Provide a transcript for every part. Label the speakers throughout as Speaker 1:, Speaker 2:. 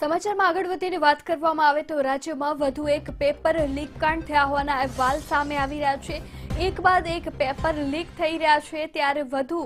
Speaker 1: સમાચારમાં આગળ વધીને વાત કરવામાં આવે તો રાજ્યમાં વધુ એક પેપર લીક કાંડ થયા હોવાના અહેવાલ સામે આવી રહ્યા છે। એક બાદ એક પેપર લીક થઈ રહ્યા છે ત્યારે વધુ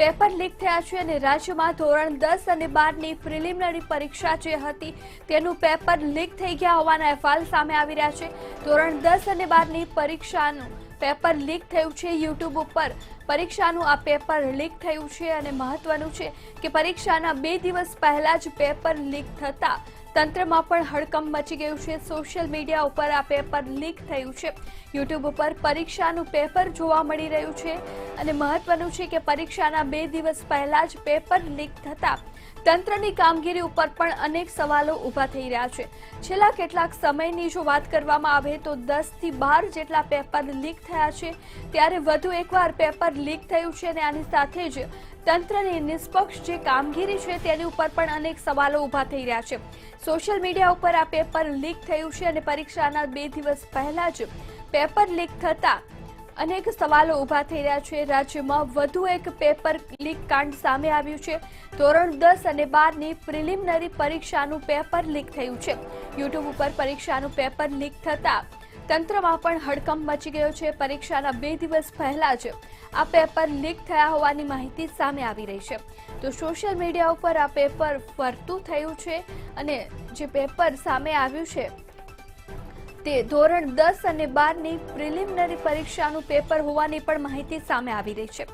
Speaker 1: પેપર લીક થયા છે અને રાજ્યમાં ધોરણ 10 અને 12ની પ્રિલિમિનરી પરીક્ષા જે હતી તેનું પેપર લીક થઈ ગયા હોવાના અહેવાલ સામે આવી રહ્યા છે। ધોરણ 10 અને 12ની પરીક્ષાનું પેપર લીક થયું છે। યુટ્યુબ ઉપર પરીક્ષાનું આ પેપર લીક થયું છે અને મહત્વનું છે કે પરીક્ષાના 2 દિવસ પહેલા જ પેપર લીક થતા તંત્રમાં પણ હડકંપ મચી ગયું છે। સોશિયલ મીડિયા ઉપર આ પેપર લીક થયું છે। યુટ્યુબ ઉપર પરીક્ષાનું પેપર જોવા મળી રહ્યું છે અને મહત્વનું છે કે પરીક્ષાના 2 દિવસ પહેલા જ પેપર લીક થતા તંત્રની કામગીરી ઉપર પણ અનેક સવાલો ઊભા થઈ રહ્યા છે। છેલ્લા કેટલાક સમયની જો વાત કરવામાં આવે તો 10 થી 12 જેટલા પેપર લીક થયા છે ત્યારે વધુ એકવાર પેપર લીક થયું છે અને આની સાથે જ તંત્રની નિષ્પક્ષ જે કામગીરી છે તેની ઉપર પણ અનેક સવાલો ઊભા થઈ રહ્યા છે। સોશિયલ મીડિયા ઉપર આ પેપર લીક થયું છે અને પરીક્ષાના 2 દિવસ પહેલા જ પેપર લીક થતા અનેક સવાલો ઊભા થઈ રહ્યા છે। રાજ્યમાં વધુ એક પેપર લીક કાંડ સામે આવ્યું છે। ધોરણ 10 અને 12ની પ્રિલિમિનરી પરીક્ષાનું પેપર લીક થયું છે। યુટ્યુબ ઉપર પરીક્ષાનું પેપર લીક થતા તંત્રમાં પણ હડકંપ મચી ગયો છે। પરીક્ષાના 2 દિવસ પહેલા જ આ પેપર લીક થયા હોવાની માહિતી સામે આવી રહી છે। તો સોશિયલ મીડિયા ઉપર આ પેપર ફરતું થયું છે અને જે પેપર સામે આવ્યું છે તે ધોરણ 10 અને 12ની પ્રિલિમિનરી પરીક્ષાનું પેપર હોવાની પણ માહિતી સામે આવી રહી છે।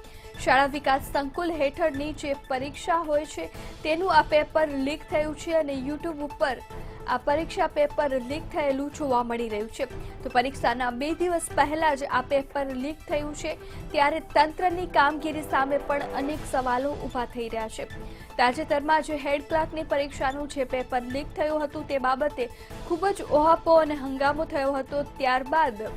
Speaker 1: શાળા વિકાસ સંકુલ હેઠળની જે પરીક્ષા હોય છે તેનું આ પેપર લીક થયું છે અને યુટ્યુબ ઉપર આ પરીક્ષા પેપર લીક થયેલું જોવા મળી રહ્યું છે। તો પરીક્ષાના 2 દિવસ પહેલા જ આ પેપર લીક થયું છે ત્યારે તંત્રની કામગીરી સામે પણ અનેક સવાલો ઊભા થઈ રહ્યા છે। તાજેતરમાં જે હેડ ક્લાર્કની પરીક્ષાનું જે પેપર લીક થયું હતું તે બાબતે ખૂબ જ ઓહાપો અને હંગામો થયો હતો। ત્યારબાદ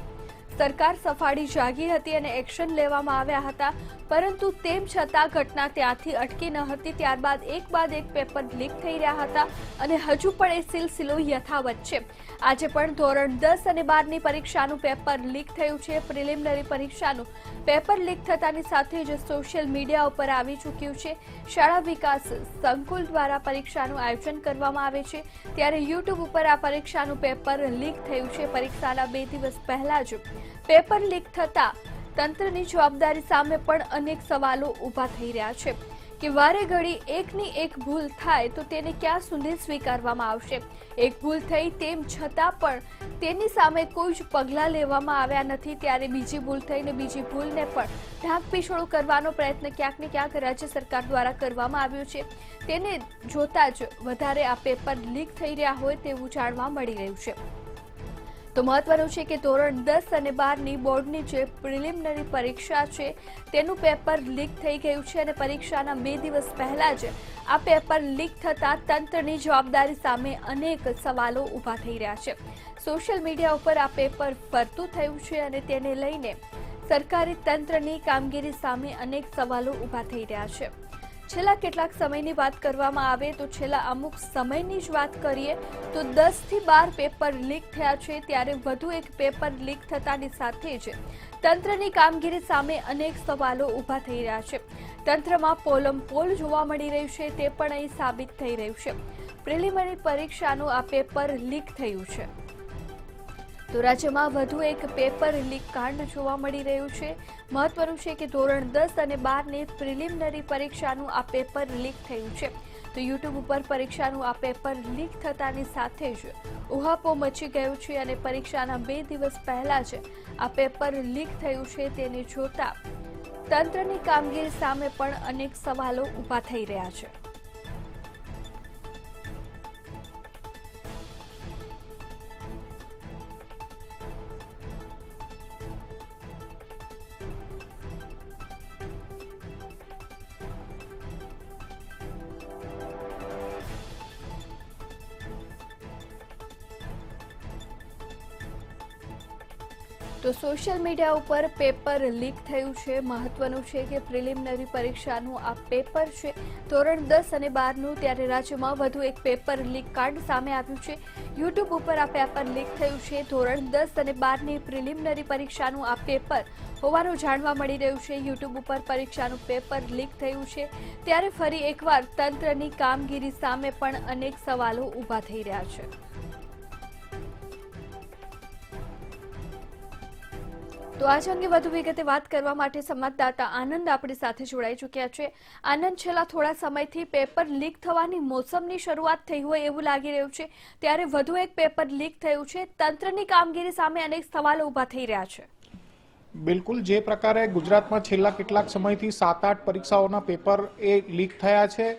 Speaker 1: સરકાર સફાળી જાગી હતી અને એક્શન લેવામાં આવ્યા હતા, પરંતુ તેમ છતાં ઘટના ત્યાંથી અટકી ન હતી। ત્યારબાદ એક બાદ એક પેપર લીક થઈ રહ્યા હતા અને હજુ પણ એ સિલસિલો યથાવત છે। આજે પણ ધોરણ 10 અને 12ની પરીક્ષાનું પેપર લીક થયું છે। પ્રિલિમિનરી પરીક્ષાનું પેપર લીક થતાની સાથે જ સોશિયલ મીડિયા ઉપર આવી ચૂક્યું છે। શાળા વિકાસ સંકુલ દ્વારા પરીક્ષાનું આયોજન કરવામાં આવે છે ત્યારે યુટ્યુબ ઉપર આ પરીક્ષાનું પેપર લીક થયું છે। પરીક્ષાના 2 દિવસ પહેલા જ પેપર લીક થતા તંત્રની જવાબદારી સામે પણ અનેક સવાલો ઊભા થઈ રહ્યા છે કે વારે ઘડી એકની એક ભૂલ થાય તો તેને ક્યાં સુધી સ્વીકારવામાં આવશે। એક ભૂલ થઈ તેમ છતાં પણ તેની સામે કોઈ જ પગલાં લેવામાં આવ્યા નથી ત્યારે બીજી ભૂલ થઈને બીજી ભૂલને પણ ઢાંકપીછોડું કરવાનો પ્રયત્ન ક્યાંક ને ક્યાંક રાજ્ય સરકાર દ્વારા કરવામાં આવ્યો છે। તેને જોતા જ વધારે આ પેપર લીક થઈ રહ્યા હોય તેવું જાણવા મળી રહ્યું છે। તો મહત્વનું છે કે ધોરણ 10 અને 12ની બોર્ડની જે પ્રિલિમિનરી પરીક્ષા છે તેનું પેપર લીક થઈ ગયું છે અને પરીક્ષાના 2 દિવસ પહેલા જ આ પેપર લીક થતા તંત્રની જવાબદારી સામે અનેક સવાલો ઊભા થઈ રહ્યા છે। સોશિયલ મીડિયા ઉપર આ પેપર ફરતું થયું છે અને તેને લઈને સરકારી તંત્રની કામગીરી સામે અનેક સવાલો ઊભા થઈ રહ્યા છે। છેલ્લા કેટલાક સમયની વાત કરવામાં આવે તો છેલ્લા અમુક સમયની જ વાત કરીએ તો 10 થી 12 પેપર લીક થયા છે ત્યારે વધુ એક પેપર લીક થતાની સાથે જ તંત્રની કામગીરી સામે અનેક સવાલો ઊભા થઈ રહ્યા છે। તંત્રમાં પોલમપોલ જોવા મળી રહ્યું છે તે પણ અહીં સાબિત થઈ રહ્યું છે। પ્રિલિમિનરી પરીક્ષાનું આ પેપર લીક થયું છે તો રાજ્યમાં વધુ એક પેપર લીક કાંડ જોવા મળી રહ્યું છે। મહત્વનું છે કે ધોરણ 10 અને 12ની પ્રિલિમિનરી પરીક્ષાનું આ પેપર લીક થયું છે તો યુટ્યુબ ઉપર પરીક્ષાનું આ પેપર લીક થતાની સાથે જ ઉહાપો મચી ગયું છે અને પરીક્ષાના 2 દિવસ પહેલા જ આ પેપર લીક થયું છે તેને જોતા તંત્રની કામગીરી સામે પણ અનેક સવાલો ઊભા થઈ રહ્યા છે। તો સોશિયલ મીડિયા ઉપર પેપર લીક થયું છે। મહત્વનું છે કે પ્રિલિમિનરી પરીક્ષાનું આ પેપર છે ધોરણ 10 અને 12નું, ત્યારે રાજ્યમાં વધુ એક પેપર લીક કાંડ સામે આવ્યું છે। યુટ્યુબ ઉપર આ પેપર લીક થયું છે। ધોરણ 10 અને 12ની પ્રિલિમિનરી પરીક્ષાનું આ પેપર હોવાનું જાણવા મળી રહ્યું છે। યુટ્યુબ ઉપર પરીક્ષાનું પેપર લીક થયું છે, ત્યારે ફરી એકવાર તંત્રની કામગીરી સામે પણ અનેક સવાલો ઊભા થઈ રહ્યા છે। તો આજ અંગે વધુ વિગતે વાત કરવા માટે સંવાદદાતા આનંદ આપણી સાથે જોડાઈ ચૂક્યા છે। આનંદ, છેલ્લા થોડા સમયથી પેપર લીક થવાની મોસમની શરૂઆત થઈ હોય એવું લાગી રહ્યું છે, ત્યારે વધુ એક પેપર લીક થયું છે। તંત્રની કામગીરી સામે અનેક સવાલો ઊભા થઈ રહ્યા છે।
Speaker 2: બિલકુલ, જે પ્રકારે ગુજરાતમાં છેલ્લા કેટલાક સમયથી 7-8 પરીક્ષાઓના પેપર એ લીક થયા છે,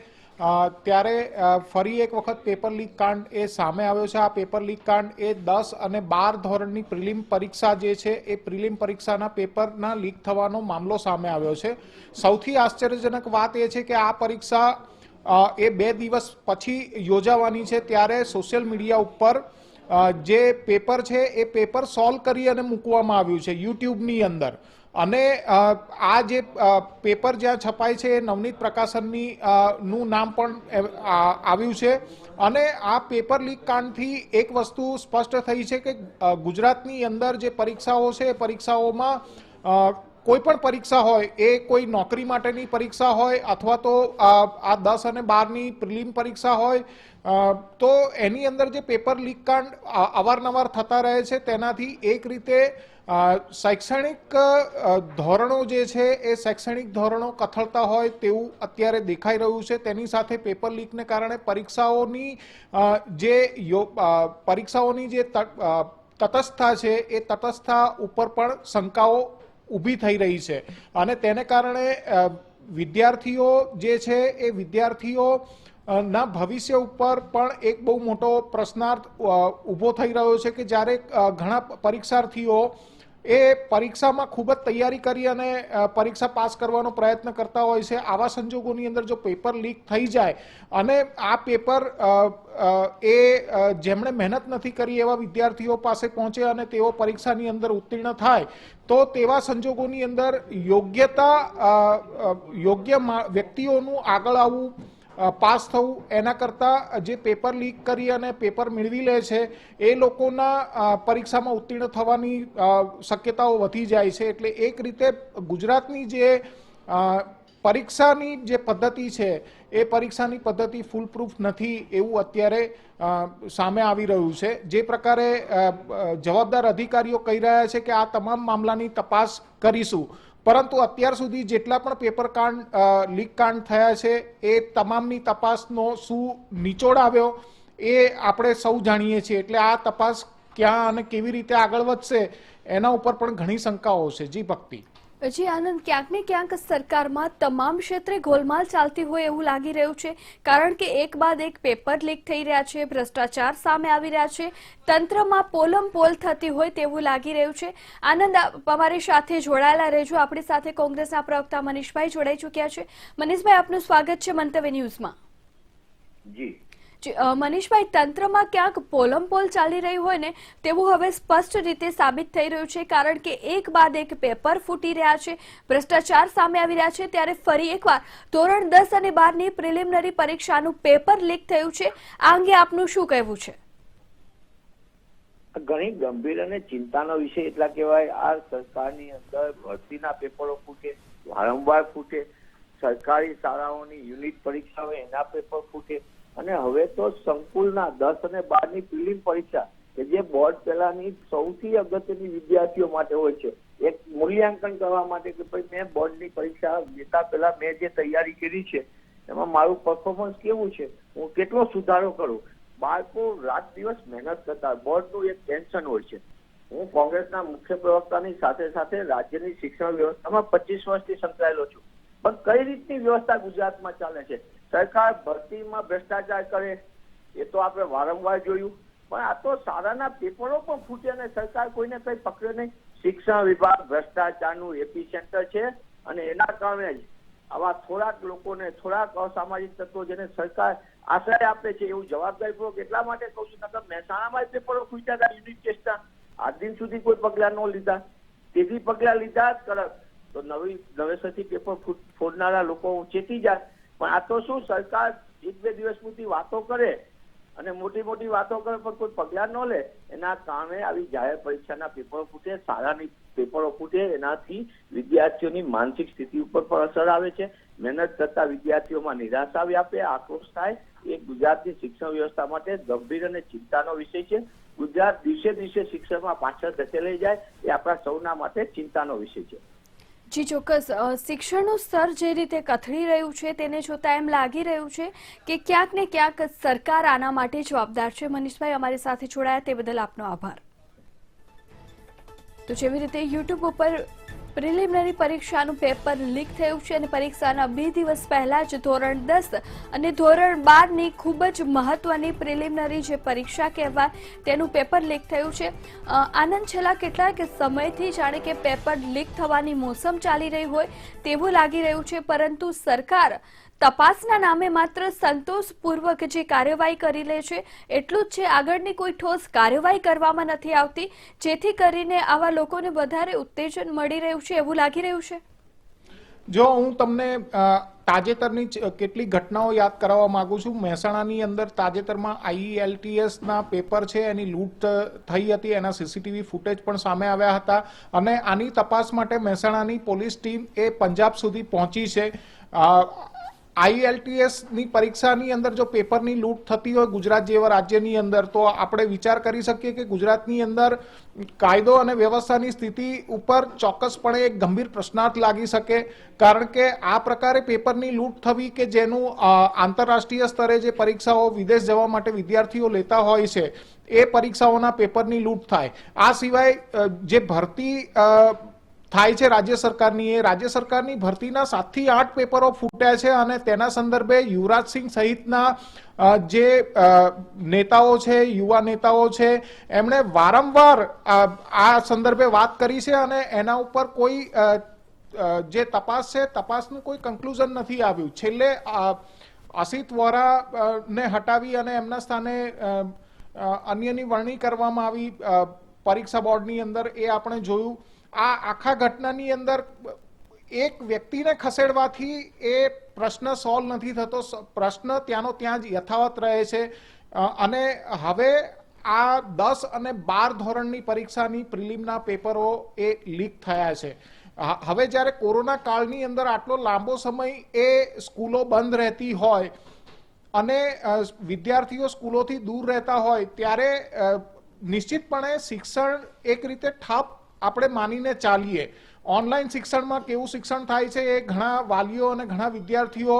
Speaker 2: ત્યારે ફરી એક વખત પેપર લીક કાંડ એ સામે આવ્યો છે। આ પેપર લીક કાંડ એ 10 અને 12 ધોરણની પ્રિલિમ પરીક્ષા જે છે એ પ્રિલિમ પરીક્ષાના પેપરના લીક થવાનો મામલો સામે આવ્યો છે। સૌથી આશ્ચર્યજનક વાત એ છે કે આ પરીક્ષા એ 2 દિવસ પછી યોજાવાની છે, ત્યારે સોશિયલ મીડિયા ઉપર જે પેપર છે એ પેપર સોલ્વ કરી અને મૂકવામાં આવ્યું છે યુટ્યુબની અંદર। અને આ જે પેપર જ્યાં છપાય છે એ નવનીત પ્રકાશનની નું નામ પણ આવ્યું છે। અને આ પેપર લીક કાંડથી એક વસ્તુ સ્પષ્ટ થઈ છે કે ગુજરાતની અંદર જે પરીક્ષાઓ છે એ પરીક્ષાઓમાં કોઈ પણ પરીક્ષા હોય, એ કોઈ નોકરી માટેની પરીક્ષા હોય અથવા તો આ 10 અને 12ની પ્રિલિમ પરીક્ષા હોય, તો એની અંદર જે પેપર લીક કાંડ અવારનવાર થતા રહે છે, તેનાથી એક રીતે શૈક્ષણિક ધોરણો જે છે એ શૈક્ષણિક ધોરણો કથળતા હોય તેવું અત્યારે દેખાઈ રહ્યું છે। તેની સાથે પેપર લીકને કારણે પરીક્ષાઓની જે તટસ્થતા છે એ તટસ્થતા ઉપર પણ શંકાઓ ઊભી થઈ રહી છે। અને તેને કારણે વિદ્યાર્થીઓ જે છે એ વિદ્યાર્થીઓ ના ભવિષ્ય ઉપર પણ એક બહુ મોટો પ્રશ્નાર્થ ઊભો થઈ રહ્યો છે કે જ્યારે ઘણા પરીક્ષાર્થીઓ એ પરીક્ષામાં ખૂબ જ તૈયારી કરી અને પરીક્ષા પાસ કરવાનો પ્રયત્ન કરતા હોય છે। આવા સંજોગોની અંદર જો પેપર લીક થઈ જાય અને આ પેપર જેમણે મહેનત નથી કરી એવા વિદ્યાર્થીઓ પાસે પહોંચે અને તેઓ પરીક્ષાની અંદર ઉત્તીર્ણ થાય, તો તેવા સંજોગોની અંદર યોગ્ય વ્યક્તિઓનું આગળ આવવું, પાસ થવું, એના કરતાં જે પેપર લીક કરી અને પેપર મેળવી લે છે એ લોકોના પરીક્ષામાં ઉત્તીર્ણ થવાની શક્યતાઓ વધી જાય છે। એટલે એક રીતે ગુજરાતની જે પરીક્ષાની જે પદ્ધતિ છે એ પરીક્ષાની પદ્ધતિ ફૂલ પ્રૂફ નથી એવું અત્યારે સામે આવી રહ્યું છે। જે પ્રકારે જવાબદાર અધિકારીઓ કહી રહ્યા છે કે આ તમામ મામલાની તપાસ કરીશું, પરંતુ અત્યાર સુધી જેટલા પણ પેપર લીક કાંડ થયા છે એ તમામની તપાસનો શું નિચોડ આવ્યો એ આપણે સૌ જાણીએ છીએ। એટલે આ તપાસ ક્યાં અને કેવી રીતે આગળ વધશે એના ઉપર પણ ઘણી શંકાઓ છે। જી ભક્તિ।
Speaker 1: જી આનંદ, ક્યાંક ને ક્યાંક સરકારમાં તમામ ક્ષેત્રે ગોલમાલ ચાલતી હોય એવું લાગી રહ્યું છે, કારણ કે એક બાદ એક પેપર લીક થઈ રહ્યા છે, ભ્રષ્ટાચાર સામે આવી રહ્યા છે, તંત્રમાં પોલમપોલ થતી હોય તેવું લાગી રહ્યું છે। આનંદ, અમારી સાથે જોડાયેલા રહેજો। આપણી સાથે કોંગ્રેસના પ્રવક્તા મનીષભાઈ જોડાઈ ચૂક્યા છે। મનીષભાઈ, આપનું સ્વાગત છે મંતવ્ય ન્યૂઝમાં।
Speaker 3: જી
Speaker 1: મનીષભાઈ, તંત્રમાં ક્યાંક પોલમપોલ ચાલી રહ્યું હોય ને તેવું હવે સ્પષ્ટ રીતે સાબિત થઈ રહ્યું છે, કારણ કે એક બાદ એક પેપર ફૂટી રહ્યા છે, ભ્રષ્ટાચાર સામે આવી રહ્યા છે, ત્યારે ફરી એકવાર ધોરણ 10 અને 12ની પ્રિલિમિનરી પરીક્ષાનું પેપર લીક થયું છે। આ અંગે આપનું શું કહેવું છે?
Speaker 3: ઘણી ગંભીર અને ચિંતાનો વિષય એટલા કહેવાય। આ સરકારની અંદર ભરતીના પેપરો ફૂટે, વારંવાર ફૂટે, સરકારી શાળાઓની યુનિટ પરીક્ષા હોય એના પેપર ફૂટે, અને હવે તો સંકુલના 10 અને 12ની પ્રિલિમ પરીક્ષા કે જે બોર્ડ પહેલાની સૌથી અગત્યની વિદ્યાર્થીઓ માટે હોય છે, એક મૂલ્યાંકન કરવા માટે કે ભાઈ મેં બોર્ડની પરીક્ષા લેતા પહેલા મેં જે તૈયારી કરી છે એમાં મારું પરફોર્મન્સ કેવું છે, હું કેટલો સુધારો કરું। બાળકો રાત દિવસ મહેનત કરતા, બોર્ડનું એક ટેન્શન હોય છે। હું કોંગ્રેસના મુખ્ય પ્રવક્તાની સાથે સાથે રાજ્યની શિક્ષણ વ્યવસ્થામાં 25 વર્ષથી સંકળાયેલો છું, પણ કઈ રીતની વ્યવસ્થા ગુજરાતમાં ચાલે છે? સરકાર ભરતીમાં ભ્રષ્ટાચાર કરે એ તો આપણે વારંવાર જોયું, પણ આ તો શાળાના પેપરો પણ ફૂટે અને સરકાર કોઈને કઈ પકડે નહીં। શિક્ષણ વિભાગ ભ્રષ્ટાચારનું એપી સેન્ટર છે, અને એના કારણે જ આવા થોડાક લોકોને, થોડાક અસામાજિક તત્વો જેને સરકાર આશ્રય આપે છે એવું જવાબદારીપૂર્વક એટલા માટે કહું છું કે મહેસાણામાં પેપરો ફૂટ્યા હતા યુનિટ ટેસ્ટના, આજ દિન સુધી કોઈ પગલાં ન લીધા। તેથી પગલાં લીધા જ કડક તો નવેસરથી પેપર ફોડનારા લોકો ચેતી જાય, પણ આ તો શું, સરકાર 1-2 દિવસ પૂરતી વાતો કરે અને મોટી મોટી વાતો કરે પણ કોઈ પગલાં ન લે, એના કારણે આવી જાહેર પરીક્ષાના પેપરો ફૂટે, શાળાની પેપરો ફૂટે. એનાથી વિદ્યાર્થીઓની માનસિક સ્થિતિ ઉપર પણ અસર આવે છે. મહેનત કરતા વિદ્યાર્થીઓમાં નિરાશા વ્યાપે, આક્રોશ થાય. એ ગુજરાતની શિક્ષણ વ્યવસ્થા માટે ગંભીર અને ચિંતાનો વિષય છે. ગુજરાત દિવસે દિવસે શિક્ષણમાં પાછળ ધકેલાઈ જાય એ આપણા સૌના માટે ચિંતાનો વિષય છે.
Speaker 1: જી ચોક્કસ. શિક્ષણનું સ્તર જે રીતે કથળી રહ્યું છે તેને જોતા એમ લાગી રહ્યું છે કે ક્યાંક ને ક્યાંક સરકાર આના માટે જવાબદાર છે. મનીષભાઈ અમારી સાથે જોડાયા તે બદલ આપનો આભાર. તો જેવી રીતે યુટ્યુબ ઉપર પ્રિલિમિનરી પરીક્ષાનું પેપર લીક થયું છે અને પરીક્ષાના 2 દિવસ પહેલા જ ધોરણ 10 અને ધોરણ 12ની ખૂબ જ મહત્વની પ્રિલિમિનરી જે પરીક્ષા કહેવાય તેનું પેપર લીક થયું છે. આનંદ છેલ્લા કેટલાક સમયથી જાણે કે પેપર લીક થવાની મોસમ ચાલી રહી હોય તેવું લાગી રહ્યું છે, પરંતુ સરકાર તપાસના નામે માત્ર સંતોષપૂર્વક જે કાર્યવાહી કરી લે છે એટલું જ છે. આગળની કોઈ ઠોસ કાર્યવાહી કરવામાં નથી આવતી, જેથી કરીને આવા લોકોને વધારે ઉત્તેજન મળી રહ્યું છે એવું લાગી રહ્યું છે.
Speaker 2: જો હું તમને તાજેતરની કેટલીક ઘટનાઓ યાદ કરાવવા માંગુ છું. મહેસાણાની અંદર તાજેતરમાં IELTS ના પેપર છે એની લૂંટ થઈ હતી, એના CCTV ફૂટેજ પણ સામે આવ્યા હતા અને આની તપાસ માટે મહેસાણાની પોલીસ ટીમ એ પંજાબ સુધી પહોંચી છે. IELTS ની પરીક્ષાની અંદર જો પેપરની લૂંટ થતી હોય ગુજરાત જેવા રાજ્યની અંદર, તો આપણે વિચાર કરી શકીએ કે ગુજરાતની અંદર કાયદો અને વ્યવસ્થાની સ્થિતિ ઉપર ચોક્કસપણે એક ગંભીર પ્રશ્નાર્થ લાગી શકે. કારણ કે આ પ્રકારે પેપરની લૂંટ થવી કે જેનું આંતરરાષ્ટ્રીય સ્તરે જે પરીક્ષાઓ વિદેશ જવા માટે વિદ્યાર્થીઓ લેતા હોય છે એ પરીક્ષાઓના પેપરની લૂંટ થાય. આ સિવાય જે ભરતી થાય છે રાજ્ય સરકારની, એ રાજ્ય સરકારની ભરતીના 7 થી 8 પેપરો ફૂટ્યા છે અને તેના સંદર્ભે યુવરાજસિંહ સહિતના જે નેતાઓ છે, યુવા નેતાઓ છે, એમણે વારંવાર આ સંદર્ભે વાત કરી છે અને એના ઉપર કોઈ જે તપાસ છે તપાસનું કોઈ કન્ક્લુઝન નથી આવ્યું. છેલ્લે અસિત વોરાને હટાવી અને એમના સ્થાને અન્યની વરણી કરવામાં આવી પરીક્ષા બોર્ડની અંદર, એ આપણે જોયું. આ આખા ઘટનાની અંદર એક વ્યક્તિને ખસેડવાથી એ પ્રશ્ન સોલ્વ નથી થતો, પ્રશ્ન ત્યાંનો ત્યાં જ યથાવત રહે છે. અને હવે આ 10 અને 12 ધોરણની પરીક્ષાની પ્રિલિમના પેપરો એ લીક થયા છે. હવે જ્યારે કોરોના કાળની અંદર આટલો લાંબો સમય એ સ્કૂલો બંધ રહેતી હોય અને વિદ્યાર્થીઓ સ્કૂલોથી દૂર રહેતા હોય, ત્યારે નિશ્ચિતપણે શિક્ષણ એક રીતે ઠપ આપણે માનીને ચાલીએ. ઓનલાઈન શિક્ષણમાં કેવું શિક્ષણ થાય છે એ ઘણા વાલીઓ અને ઘણા વિદ્યાર્થીઓ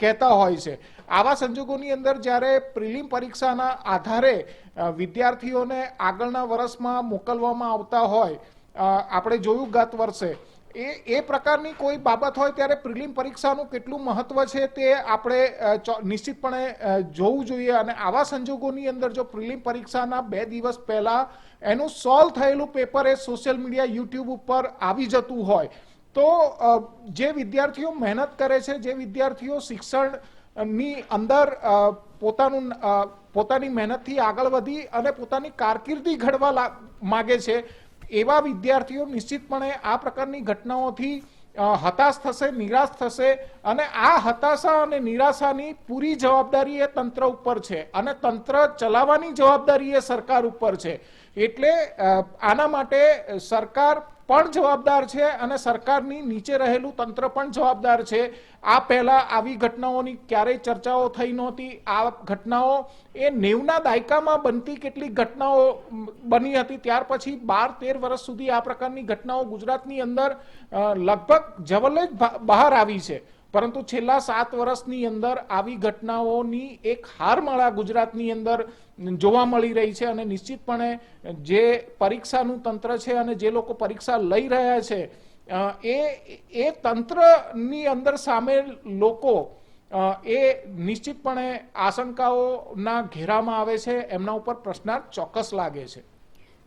Speaker 2: કહેતા હોય છે. આવા સંજોગોની અંદર જ્યારે પ્રિલિમ પરીક્ષાના આધારે વિદ્યાર્થીઓને આગળના વર્ષમાં મોકલવામાં આવતા હોય, આપણે જોયું ગત વર્ષે, એ પ્રકારની કોઈ બાબત હોય ત્યારે પ્રિલિમ પરીક્ષાનું કેટલું મહત્વ છે તે આપણે નિશ્ચિતપણે જોવું જોઈએ. અને આવા સંજોગોની અંદર જો પ્રિલિમ પરીક્ષાના 2 દિવસ પહેલા એનું સોલ્વ થયેલું પેપર એ સોશિયલ મીડિયા, યુટ્યુબ ઉપર આવી જતું હોય, તો જે વિદ્યાર્થીઓ મહેનત કરે છે, જે વિદ્યાર્થીઓ શિક્ષણની અંદર પોતાની મહેનતથી આગળ વધી અને પોતાની કારકિર્દી ઘડવા માગે છે, એવા વિદ્યાર્થીઓ નિશ્ચિતપણે આ પ્રકારની ઘટનાઓથી હતાશ થશે, નિરાશ થશે. અને આ હતાશા અને નિરાશાની પૂરી જવાબદારી એ તંત્ર ઉપર છે અને તંત્ર ચલાવવાની જવાબદારી એ સરકાર ઉપર છે. એટલે આના માટે સરકાર પણ જવાબદાર છે અને સરકારની નીચે રહેલું તંત્ર પણ જવાબદાર છે. આ પહેલા આવી ઘટનાઓની ક્યારેય ચર્ચાઓ થઈ નહોતી. આ ઘટનાઓ એ 90ના દાયકામાં બનતી કેટલીક ઘટનાઓ બની હતી, ત્યાર પછી 12-13 વર્ષ સુધી આ પ્રકારની ઘટનાઓ ગુજરાતની અંદર લગભગ જવલ્લે જ બહાર આવી છે. પરંતુ છેલ્લા 7 વર્ષની અંદર આવી ઘટનાઓની એક હારમાળા ગુજરાતની અંદર જોવા મળી રહી છે. અને નિશ્ચિતપણે જે પરીક્ષાનું તંત્ર છે અને જે લોકો પરીક્ષા લઈ રહ્યા છે એ તંત્રની અંદર સામેલ લોકો એ નિશ્ચિતપણે આશંકાઓના ઘેરામાં આવે છે. એમના ઉપર પ્રશ્નાર્થ ચોક્કસ લાગે છે.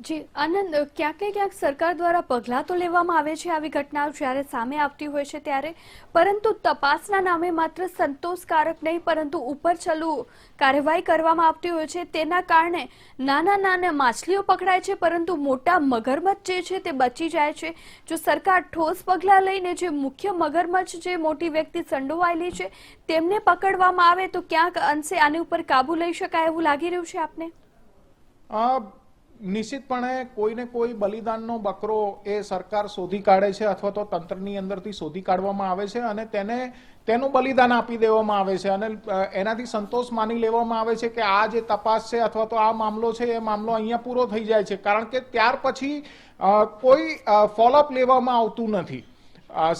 Speaker 1: જી આનંદ, ક્યાંક ને ક્યાંક સરકાર દ્વારા પગલાં તો લેવામાં આવે છે આવી ઘટનાઓ જ્યારે સામે આવતી હોય છે ત્યારે, પરંતુ તપાસના નામે માત્ર સંતોષકારક નહીં પરંતુ ઉપરછલ્લું કાર્યવાહી કરવામાં આવતી હોય છે, તેના કારણે નાના માછલીઓ પકડાય છે પરંતુ મોટા મગરમચ્છ જે છે તે બચી જાય છે. જો સરકાર ઠોસ પગલાં લઈને જે મુખ્ય મગરમચ્છ જે મોટી વ્યક્તિ સંડોવાયેલી છે તેમને પકડવામાં આવે તો ક્યાંક અંશે આની ઉપર કાબુ લઈ શકાય એવું લાગી રહ્યું છે આપને?
Speaker 2: નિશ્ચિતપણે કોઈને કોઈ બલિદાનનો બકરો એ સરકાર શોધી કાઢે છે અથવા તો તંત્રની અંદરથી શોધી કાઢવામાં આવે છે અને તેનું બલિદાન આપી દેવામાં આવે છે અને એનાથી સંતોષ માની લેવામાં આવે છે કે આ જે તપાસ છે અથવા તો આ મામલો છે એ મામલો અહીંયા પૂરો થઈ જાય છે, કારણ કે ત્યાર પછી કોઈ ફોલોઅપ લેવામાં આવતું નથી.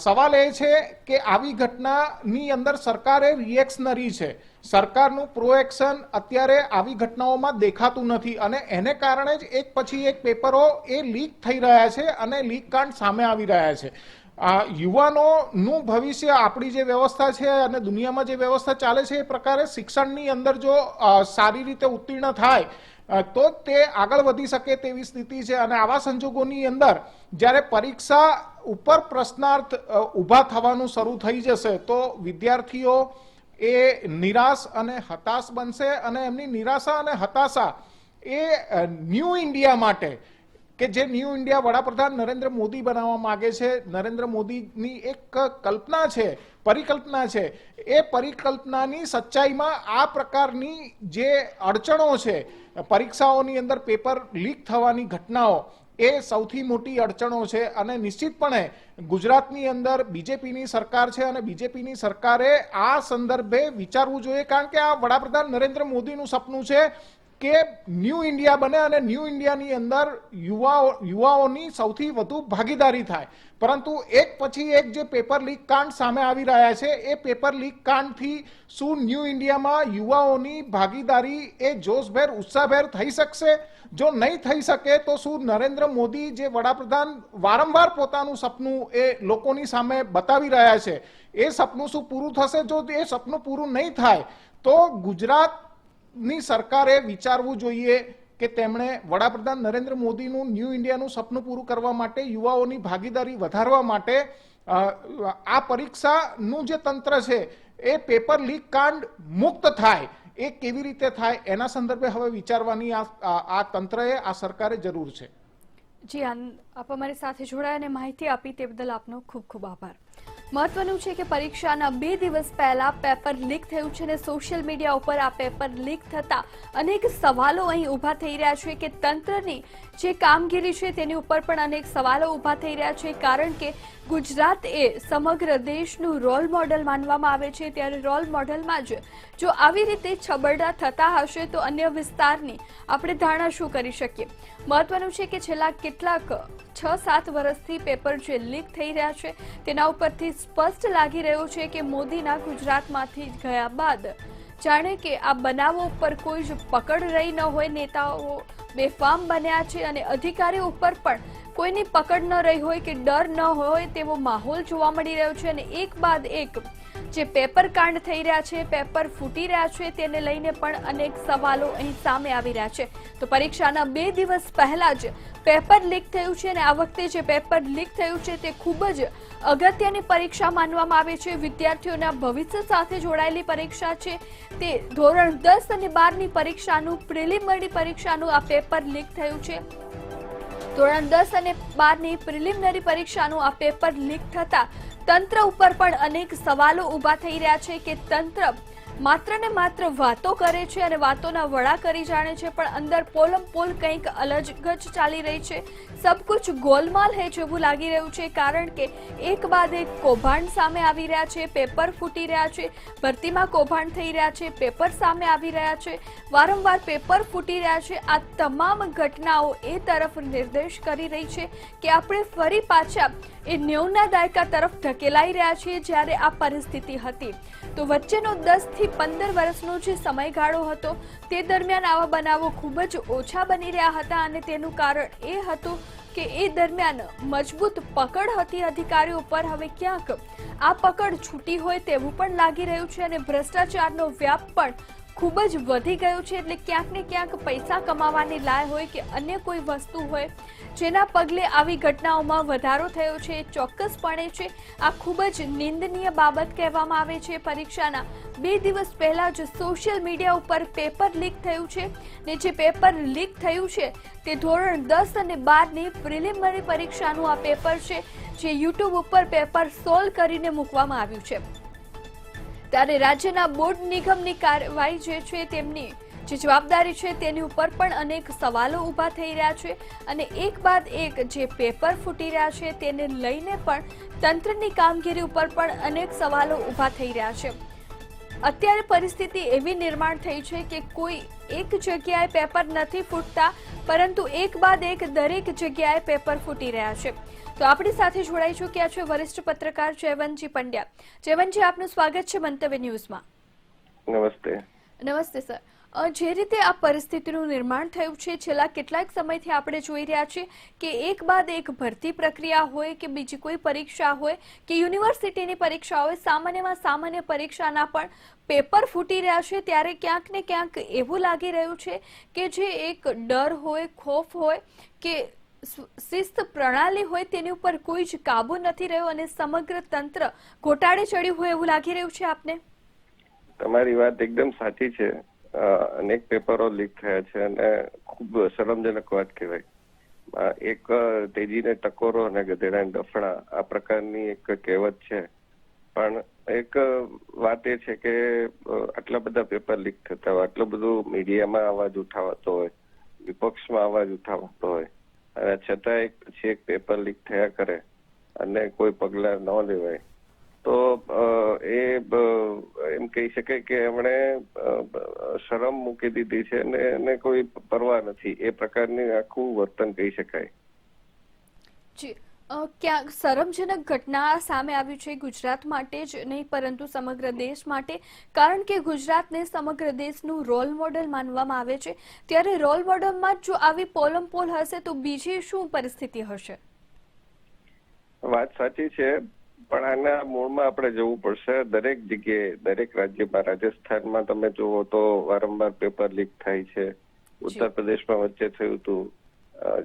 Speaker 2: સવાલ એ છે કે આવી ઘટનાની અંદર સરકારે રિએક્શનરી છે, સરકારનું પ્રોએક્શન અત્યારે આવી ઘટનાઓમાં દેખાતું નથી અને એને કારણે જ એક પછી એક પેપરો એ લીક થઈ રહ્યા છે અને લીક કાંડ સામે આવી રહ્યા છે. યુવાનોનું ભવિષ્ય, આપણી જે વ્યવસ્થા છે અને દુનિયામાં જે વ્યવસ્થા ચાલે છે એ પ્રકારે શિક્ષણની અંદર જો સારી રીતે ઉત્તીર્ણ થાય તો તે આગળ વધી શકે તેવી સ્થિતિ છે અને આવા સંજોગોની અંદર જ્યારે પરીક્ષા ઉપર પ્રશ્નાર્થ ઊભા થવાનું શરૂ થઈ જશે તો વિદ્યાર્થીઓ એ નિરાશ અને હતાશ બનશે અને એમની નિરાશા અને હતાશા એ ન્યૂ ઇન્ડિયા માટે, કે જે ન્યૂ ઇન્ડિયા વડાપ્રધાન નરેન્દ્ર મોદી બનાવવા માંગે છે, નરેન્દ્ર મોદીની એક કલ્પના છે, પરિકલ્પના છે, એ પરિકલ્પનાની સચ્ચાઈમાં આ પ્રકારની જે અડચણો છે, પરીક્ષાઓની અંદર પેપર લીક થવાની ઘટનાઓ એ સૌથી મોટી અડચણો છે અને નિશ્ચિતપણે ગુજરાતની અંદર બીજેપીની સરકાર છે અને બીજેપીની સરકારે આ સંદર્ભે વિચારવું જોઈએ, કારણ કે આ વડાપ્રધાન નરેન્દ્ર મોદીનું સપનું છે કે ન્યૂ ઇન્ડિયા બને અને ન્યૂ ઇન્ડિયાની અંદર યુવાઓની સૌથી વધુ ભાગીદારી થાય. પરંતુ એક પછી એક જે પેપર લીક કાંડ સામે આવી રહ્યા છે એ પેપર લીક કાંડથી શું ન્યૂ ઇન્ડિયામાં યુવાઓની ભાગીદારી એ જોશભેર ઉત્સાહભેર થઈ શકશે? જો નહીં થઈ શકે તો શું નરેન્દ્ર મોદી જે વડાપ્રધાન વારંવાર પોતાનું સપનું એ લોકોની સામે બતાવી રહ્યા છે એ સપનું શું પૂરું થશે? જો એ સપનું પૂરું નહીં થાય તો ગુજરાતની સરકારે વિચારવું જોઈએ કે તેમણે વડાપ્રધાન નરેન્દ્ર મોદીનું ન્યૂ ઇન્ડિયાનું સપનું પૂરું કરવા માટે, યુવાઓની ભાગીદારી વધારવા માટે આ પરીક્ષાનું જે તંત્ર છે એ પેપર લીક કાંડ મુક્ત થાય, એ કેવી રીતે થાય એના સંદર્ભે હવે વિચારવાની આ તંત્રએ, આ સરકારે જરૂર છે.
Speaker 1: જી આપ અમારી સાથે જોડાયા અને માહિતી આપી તે બદલ આપનો ખૂબ ખૂબ આભાર. મહત્વનું છે કે પરીક્ષાના 2 દિવસ પહેલા પેપર લીક થયું છે અને સોશિયલ મીડિયા ઉપર આ પેપર લીક થતા અનેક સવાલો અહીં ઊભા થઈ રહ્યા છે કે તંત્રની જે કામગીરી છે તેની ઉપર પણ અનેક સવાલો ઊભા થઈ રહ્યા છે, કારણ કે ગુજરાત એ સમગ્ર દેશનું રોલ મોડેલ માનવામાં આવે છે, ત્યારે રોલ મોડેલમાં જ જો આવી રીતે છબરડા થતા હશે તો અન્ય વિસ્તારની આપણે ધારણા શું કરી શકીએ? મહત્વનું છે કે છેલ્લા કેટલાક 6-7 વર્ષથી પેપર જે લીક થઈ રહ્યા છે તેના ઉપરથી સ્પષ્ટ લાગી રહ્યું છે કે મોદીના ગુજરાતમાંથી ગયા બાદ જાણે કે આ બનાવો ઉપર કોઈ જ પકડ રહી ન હોય, નેતાઓ બેફામ બન્યા છે અને અધિકારીઓ ઉપર પણ કોઈની પકડ ન રહી હોય કે ડર ન હોય તેવો માહોલ જોવા મળી રહ્યો છે અને એક બાદ એક જે પેપર કાંડ થઈ રહ્યા છે, પેપર ફૂટી રહ્યા છે, તેને લઈને પણ અનેક સવાલો અહીં સામે આવી રહ્યા છે. તો પરીક્ષાના 2 દિવસ પહેલા જ પેપર લીક થયું છે અને આ વખતે જે પેપર લીક થયું છે તે ખૂબ જ અગત્યની પરીક્ષા માનવામાં આવે છે. વિદ્યાર્થીઓના ભવિષ્ય સાથે જોડાયેલી પરીક્ષા છે, તે ધોરણ 10 અને 12ની પરીક્ષાનું પ્રિલિમિનરી પરીક્ષાનું આ પેપર લીક થયું છે. ધોરણ 10 અને 12ની પ્રિલિમિનરી પરીક્ષાનું આ પેપર લીક થતા તંત્ર ઉપર પણ અનેક સવાલો ઊભા થઈ રહ્યા છે કે તંત્ર માત્ર ને માત્ર વાતો કરે છે અને વાતોના વડા કરી જાણે છે, પણ અંદર પોલમ પોલ કંઈક અલગ જ ચાલી રહી છે. સબ કુછ ગોલમાલ હે જેવું લાગી રહ્યું છે, કારણ કે એક બાદ એક કૌભાંડ સામે આવી રહ્યા છે, પેપર ફૂટી રહ્યા છે, ભરતીમાં કૌભાંડ થઈ રહ્યા છે, પેપર સામે આવી રહ્યા છે, વારંવાર પેપર ફૂટી રહ્યા છે. આ તમામ ઘટનાઓ એ તરફ નિર્દેશ કરી રહી છે કે આપણે ફરી પાછા એ 90ના દાયકા તરફ ધકેલાઈ રહ્યા છીએ જ્યારે આ પરિસ્થિતિ હતી. તો વચ્ચેનો 10 થી 15 વર્ષનો જે સમયગાળો હતો તે દરમિયાન આવા બનાવો ખૂબ જ ઓછા બની રહ્યા હતા અને તેનું કારણ એ હતું કે એ દરમિયાન મજબૂત પકડ હતી અધિકારીઓ પર. હવે ક્યાંક આ પકડ છૂટી હોય તેવું પણ લાગી રહ્યું છે અને ભ્રષ્ટાચારનો વ્યાપ પણ ખૂબ જ વધી ગયું છે, એટલે ક્યાંક ને ક્યાંક પૈસા કમાવાની લાય હોય કે અન્ય કોઈ વસ્તુ હોય જેના પગલે આવી ઘટનાઓમાં વધારો થયો છે એ ચોક્કસપણે છે. આ ખૂબ જ નિંદનીય બાબત કહેવામાં આવે છે. પરીક્ષાના 2 દિવસ પહેલા જ સોશિયલ મીડિયા ઉપર પેપર લીક થયું છે ને જે પેપર લીક થયું છે તે ધોરણ 10 અને 12ની પ્રિલિમિનરી પરીક્ષાનું આ પેપર છે, જે યુટ્યુબ ઉપર પેપર સોલ્વ કરીને મૂકવામાં આવ્યું છે. ત્યારે રાજ્યના બોર્ડ નિગમની કાર્યવાહી જે છે તેમની જે જવાબદારી છે તેની ઉપર પણ અનેક સવાલો ઊભા થઈ રહ્યા છે અને એક બાદ એક જે પેપર ફૂટી રહ્યા છે તેને લઈને પણ તંત્રની કામગીરી ઉપર પણ અનેક સવાલો ઊભા થઈ રહ્યા છે. અત્યારે પરિસ્થિતિ એવી નિર્માણ થઈ છે કે કોઈ એક જગ્યાએ પેપર નથી ફૂટતા, પરંતુ એક બાદ એક દરેક જગ્યાએ પેપર ફૂટી રહ્યા છે. તો આપણી સાથે જોડાઈ ચૂક્યા છે વરિષ્ઠ પત્રકાર જયવંતજી પંડ્યા. જયવંતજી, આપનું સ્વાગત છે મંતવ્ય ન્યૂઝમાં.
Speaker 4: નમસ્તે.
Speaker 1: નમસ્તે સર. જે રીતે આ પરિસ્થિતિનું નિર્માણ થયું છે, છેલ્લા કેટલાક સમયથી આપણે જોઈ રહ્યા છીએ કે એક બાદ એક ભરતી પ્રક્રિયા હોય કે બીજી કોઈ પરીક્ષા હોય કે યુનિવર્સિટીની પરીક્ષા હોય, સામાન્યમાં સામાન્ય પરીક્ષાના પણ પેપર ફૂટી રહ્યા છે. ત્યારે ક્યાંક ને ક્યાંક એવું લાગી રહ્યું છે કે જે એક ડર હોય, ખોફ હોય કે શિસ્ત પ્રણાલી હોય તેની ઉપર કોઈ જ કાબુ નથી રહ્યો અને સમગ્ર તંત્ર ઘોટાળે ચડ્યું હોય એવું લાગી રહ્યું છે આપને?
Speaker 4: તમારી વાત એકદમ સાચી છે. અનેક પેપરો લીક થયા છે અને ખૂબ શરમજનક વાત કહેવાય. એક તેજીને ટકોરો અને ગધેડાને ડફણા, આ પ્રકારની એક કહેવત છે. પણ એક વાત એ છે કે આટલા બધા પેપર લીક થતા હોય, આટલું બધું મીડિયામાં અવાજ ઉઠાવાતો હોય, વિપક્ષમાં અવાજ ઉઠાવાતો હોય, અને છતાં એક પછી એક પેપર લીક થયા કરે અને કોઈ પગલા ન લેવાય, તો એ એમ કહી શકાય કે એમણે શરમ મૂકી દીધી છે અને એને કોઈ પરવા નથી, એ પ્રકારની આખું વર્તન કહી શકાય.
Speaker 1: જી, ક્યાંક શરમજનક ઘટના સામે આવી છે ગુજરાત માટે જ નહીં પરંતુ સમગ્ર દેશ માટે, કારણ કે ગુજરાતને સમગ્ર દેશનું રોલ મોડેલ માનવામાં આવે છે. ત્યારે રોલ મોડેલમાં જો આવી પોલમપોલ હશે તો બીજી શું પરિસ્થિતિ હશે?
Speaker 4: વાત સાચી છે, પણ આના મૂળમાં આપણે જવું પડશે. દરેક જગ્યાએ, દરેક રાજ્યમાં, રાજસ્થાનમાં તમે જુઓ તો વારંવાર પેપર લીક થાય છે. ઉત્તર પ્રદેશમાં વચ્ચે થયું હતું,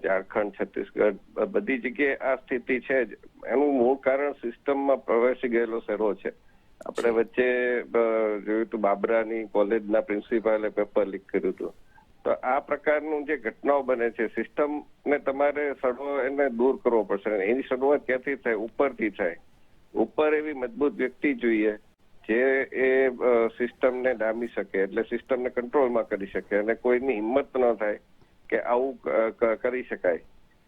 Speaker 4: ઝારખંડ, છત્તીસગઢ, બધી જગ્યાએ આ સ્થિતિ છે જ. એનું મૂળ કારણ સિસ્ટમમાં પ્રવેશી ગયેલો સેરો છે. આપણે વચ્ચે જોયું હતું, બાબરાની કોલેજના પ્રિન્સિપાલે પેપર લીક કર્યું હતું. તો આ પ્રકારનું જે ઘટનાઓ બને છે, સિસ્ટમને તમારે સડો એને દૂર કરવો પડશે. એની શરૂઆત ક્યાંથી થાય? ઉપરથી થાય. ઉપર એવી મજબૂત વ્યક્તિ જોઈએ જે એ સિસ્ટમને ડામી શકે, એટલે સિસ્ટમને કંટ્રોલમાં કરી શકે અને કોઈની હિંમત ન થાય કે આવું કરી શકાય.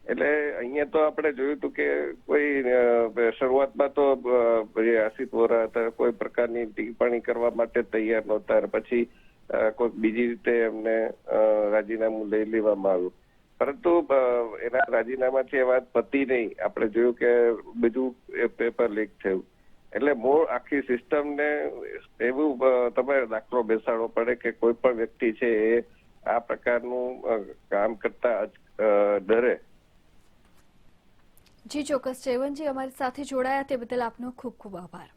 Speaker 4: એટલે અહીંયા તો આપણે જોયું હતું કે કોઈ શરૂઆતમાં તો જે આશિષ વોરા હતા કોઈ પ્રકારની ટિપ્પણી કરવા માટે તૈયાર નહોતા, પછી કોઈ બીજી રીતે એમને રાજીનામું લઈ લેવામાં આવ્યું. પરંતુ એના રાજીનામાથી એ વાત પતી નહીં. આપણે જોયું કે બીજું પેપર લીક થયું. એટલે મૂળ આખી સિસ્ટમને એવું તમારે દાખલો બેસાડવો પડે કે કોઈ પણ વ્યક્તિ છે એ આ પ્રકારનું કામ કરતા ડરે.
Speaker 1: જી ચોક્કસ. જયવંતજી, અમારી સાથે જોડાયા તે બદલ આપનો ખૂબ ખૂબ આભાર.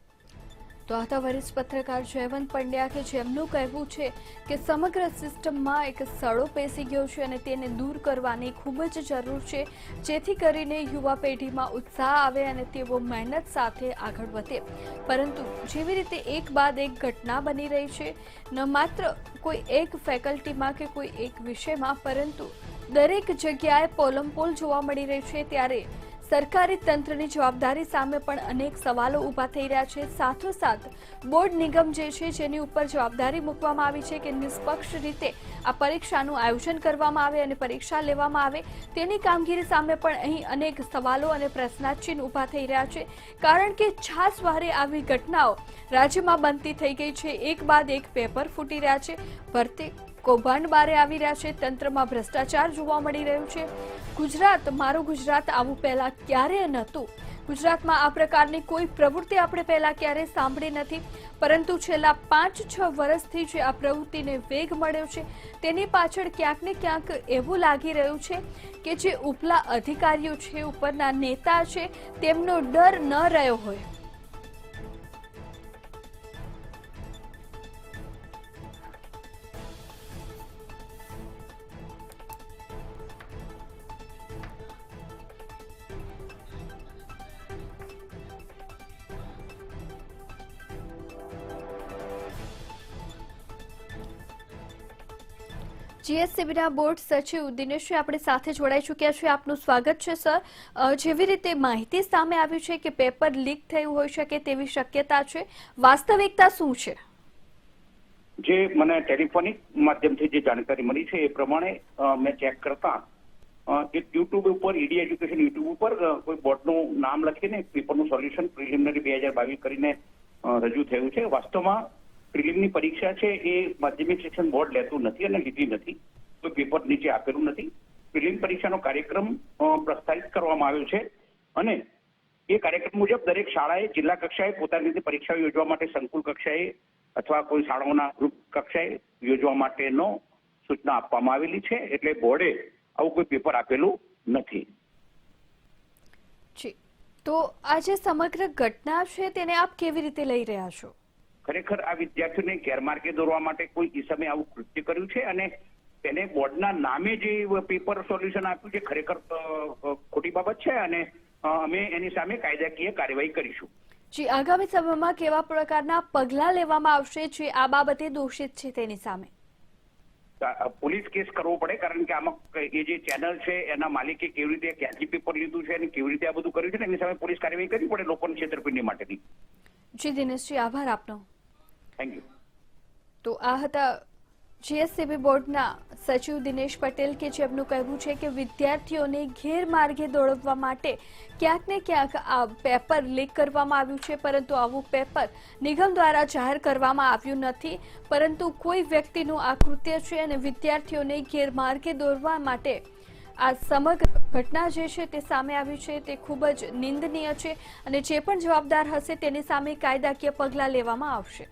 Speaker 1: તો આ હતા વરિષ્ઠ પત્રકાર જયવંત પંડ્યા કે જેમનું કહેવું છે કે સમગ્ર સિસ્ટમમાં એક સડો પેસી ગયો છે અને તેને દૂર કરવાની ખૂબ જ જરૂર છે, જેથી કરીને યુવા પેઢીમાં ઉત્સાહ આવે અને તેઓ મહેનત સાથે આગળ વધે. પરંતુ જેવી રીતે એક બાદ એક ઘટના બની રહી છે, ન માત્ર કોઈ એક ફેકલ્ટીમાં કે કોઈ એક વિષયમાં, પરંતુ દરેક જગ્યાએ પોલમપોલ જોવા મળી રહી છે, ત્યારે સરકારી તંત્રની જવાબદારી સામે પણ અનેક સવાલો ઊભા થઈ રહ્યા છે. સાથોસાથ બોર્ડ નિગમ જે છે જેની ઉપર જવાબદારી મૂકવામાં આવી છે કે નિષ્પક્ષ રીતે આ પરીક્ષાનું આયોજન કરવામાં આવે અને પરીક્ષા લેવામાં આવે, તેની કામગીરી સામે પણ અહીં અનેક સવાલો અને પ્રશ્નાચિહ્ન ઊભા થઈ રહ્યા છે. કારણ કે છાસવારે આવી ઘટનાઓ રાજ્યમાં બનતી થઈ ગઈ છે. એક બાદ એક પેપર ફૂટી રહ્યા છે, ભરતી કૌભાંડ બારે આવી રહ્યા છે, તંત્રમાં ભ્રષ્ટાચાર જોવા મળી રહ્યું છે. ગુજરાત, મારું ગુજરાત આવું પહેલા ક્યારેય નહોતું. ગુજરાતમાં આ પ્રકારની કોઈ પ્રવૃત્તિ આપણે પહેલા ક્યારેય સાંભળી નથી, પરંતુ છેલ્લા 5-6 વર્ષથી જે આ પ્રવૃત્તિને વેગ મળ્યો છે તેની પાછળ ક્યાંક ને ક્યાંક એવું લાગી રહ્યું છે કે જે ઉપલા અધિકારીઓ છે, ઉપરના નેતા છે, તેમનો ડર ન રહ્યો હોય. જીએસસીબીના બોર્ડ સચિવ દિનેશજી આપણે સાથે જોડાઈ ચૂક્યા છે. આપનું સ્વાગત છે સર. જેવી રીતે માહિતી સામે આવી છે કે પેપર લીક થયું હોઈ શકે તેવી શક્યતા છે, વાસ્તવિકતા શું છે?
Speaker 5: જે મને ટેલિફોનિક માધ્યમથી જે જાણકારી મળી છે એ પ્રમાણે મેં ચેક કરતા એક યુટ્યુબ ઉપર ઈડી એજ્યુકેશન યુટ્યુબ ઉપર કોઈ બોર્ડનું નામ લખીને પેપરનું સોલ્યુશન પ્રિલિમિનરી 2022 કરીને રજૂ થયું છે. વાસ્તવમાં પ્રિલિમની પરીક્ષા છે એ માધ્યમિક શિક્ષણ બોર્ડ લેતું નથી અને લીધી નથી, કોઈ પેપર નીચે આપેલું નથી. પ્રિલિમ પરીક્ષાનો કાર્યક્રમ પ્રસ્તાવિત કરવામાં આવ્યો છે અને એ કાર્યક્રમ મુજબ દરેક શાળાએ જિલ્લા કક્ષાએ પોતાની રીતે પરીક્ષાઓ યોજવા માટે સંકુલ કક્ષાએ અથવા કોઈ શાળાઓના ગ્રુપ કક્ષાએ યોજવા માટેનો સૂચના આપવામાં આવેલી છે. એટલે બોર્ડે આવું કોઈ પેપર આપેલું નથી.
Speaker 1: જી, તો આ જે સમગ્ર ઘટના છે તેને આપ કેવી રીતે લઈ રહ્યા છો?
Speaker 5: ખરેખર આ વિદ્યાર્થીઓને ગેરમાર્ગે દોરવા માટે કોઈ ઈસમે આવું કૃત્ય કર્યું છે અને તેને બોર્ડના નામે જે પેપર સોલ્યુશન આપ્યું છે ખરેખર ખોટી બાબત છે અને અમે એની સામે કાયદાકીય કાર્યવાહી કરીશું.
Speaker 1: જી, આગામી સમયમાં કેવા પ્રકારના પગલાં લેવામાં આવશે જે આ બાબતે દોષિત છે તેની સામે?
Speaker 5: પોલીસ કેસ કરવો પડે, કારણ કે આમાં એ જે ચેનલ છે એના માલિકે કેવી રીતે ક્યાંથી પેપર લીધું છે અને કેવી રીતે આ બધું કર્યું છે એની સામે પોલીસ કાર્યવાહી કરવી પડે લોકોની છેતરપિંડી માટેની.
Speaker 1: જી દિનેશજી, આભાર આપનો.
Speaker 5: Thank you.
Speaker 1: તો આ હતા જીએસસીબી બોર્ડના સચિવ દિનેશ પટેલ કે જેમનું કહેવું છે કે વિદ્યાર્થીઓને ગેરમાર્ગે દોરવવા માટે ક્યાંક ને ક્યાંક આ પેપર લીક કરવામાં આવ્યું છે, પરંતુ આવું પેપર નિગમ દ્વારા જાહેર કરવામાં આવ્યું નથી, પરંતુ કોઈ વ્યક્તિનું આ કૃત્ય છે અને વિદ્યાર્થીઓને ગેરમાર્ગે દોરવા માટે આ સમગ્ર ઘટના જે છે તે સામે આવી છે તે ખૂબ જ નિંદનીય છે અને જે પણ જવાબદાર હશે તેની સામે કાયદાકીય પગલાં લેવામાં આવશે.